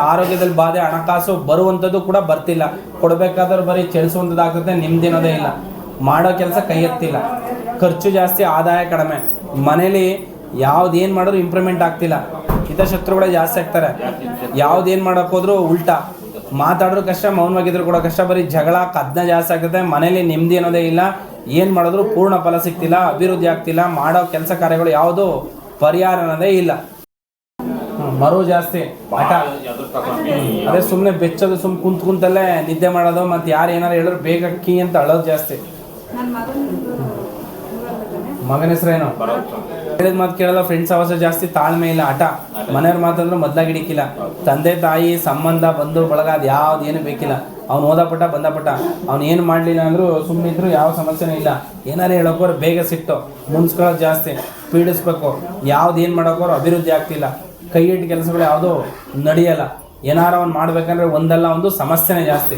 ಆರೋಗ್ಯದಲ್ಲಿ ಬಾಧೆ, ಹಣಕಾಸು ಬರುವಂಥದ್ದು ಕೂಡ ಬರ್ತಿಲ್ಲ. ಕೊಡಬೇಕಾದ್ರೆ ಬರೀ ಚಲಿಸುವಂಥದ್ದಾಗ್ತದೆ, ನಿಮ್ದೇನೋದೇ ಇಲ್ಲ. ಮಾಡೋ ಕೆಲಸ ಕೈ ಎತ್ತಿಲ್ಲ, ಖರ್ಚು ಜಾಸ್ತಿ, ಆದಾಯ ಕಡಿಮೆ. ಮನೇಲಿ ಯಾವ್ದೇನು ಮಾಡಿದ್ರು ಇಂಪ್ರೂವ್ಮೆಂಟ್ ಆಗ್ತಿಲ್ಲ, ಹಿತಶತ್ರುಗಳೇ ಜಾಸ್ತಿ ಆಗ್ತಾರೆ. ಯಾವ್ದೇನು ಮಾಡೋಕೆ ಹೋದ್ರು ಉಲ್ಟಾ, ಮಾತಾಡಿದ್ರು ಕಷ್ಟ, ಮೌನವಾಗಿದ್ರು ಕೂಡ ಕಷ್ಟ. ಬರೀ ಜಗಳ ಕದ್ನ ಜಾಸ್ತಿ ಆಗ್ತದೆ. ಮನೇಲಿ ನೆಮ್ಮದಿ ಅನ್ನೋದೇ ಇಲ್ಲ. ಏನು ಮಾಡಿದ್ರು ಪೂರ್ಣ ಫಲ ಸಿಗ್ತಿಲ್ಲ, ಅಭಿವೃದ್ಧಿ ಆಗ್ತಿಲ್ಲ. ಮಾಡೋ ಕೆಲಸ ಕಾರ್ಯಗಳು ಯಾವುದು ಪರಿಹಾರ ಅನ್ನೋದೇ ಇಲ್ಲ. ಮರು ಜಾಸ್ತಿ ಹಠ, ಅದೇ ಸುಮ್ಮನೆ ಬೆಚ್ಚೋದು, ಸುಮ್ಮನೆ ಕುಂತಲ್ಲೇ ನಿದ್ದೆ ಮಾಡೋದು. ಮತ್ತು ಯಾರು ಏನಾರು ಹೇಳಿದ್ರು ಬೇಗ ಕೀ ಅಂತ ಅಳೋದು ಜಾಸ್ತಿ. ಮಗನ ಹೆಸರೇನು? ಹೇಳಿದ ಮಾತು ಕೇಳಲ್ಲ, ಫ್ರೆಂಡ್ಸ್ ಅವಶ್ಯ ಜಾಸ್ತಿ, ತಾಳ್ಮೆ ಇಲ್ಲ, ಹಠ. ಮನೆಯವ್ರ ಮಾತಂದ್ರೆ ಮೊದ್ಲಾಗಿ ಹಿಡಿಕಿಲ್ಲ. ತಂದೆ ತಾಯಿ ಸಂಬಂಧ ಬಂಧು ಬಳಗ ಅದು ಯಾವ್ದು ಏನು ಬೇಕಿಲ್ಲ. ಅವ್ನು ಓದಪಟ್ಟ ಬಂದಪಟ್ಟ, ಅವ್ನು ಏನು ಮಾಡಲಿಲ್ಲ ಅಂದರೂ ಸುಮ್ಮನಿದ್ರು ಯಾವ ಸಮಸ್ಯೆನೂ ಇಲ್ಲ. ಏನಾರು ಹೇಳೋಕೋರು ಬೇಗ ಸಿಟ್ಟು, ಮುನ್ಸ್ಕೊಳ್ಳೋದು ಜಾಸ್ತಿ, ಪೀಡಿಸ್ಬೇಕು. ಯಾವ್ದು ಏನು ಮಾಡೋಕೋರು ಅಭಿವೃದ್ಧಿ ಆಗ್ತಿಲ್ಲ. ಕೈ ಇಟ್ಟು ಕೆಲಸಗಳು ಯಾವುದೂ ನಡೆಯಲ್ಲ. ಏನಾರು ಅವ್ನು ಮಾಡ್ಬೇಕಂದ್ರೆ ಒಂದಲ್ಲ ಒಂದು ಸಮಸ್ಯೆನೇ ಜಾಸ್ತಿ.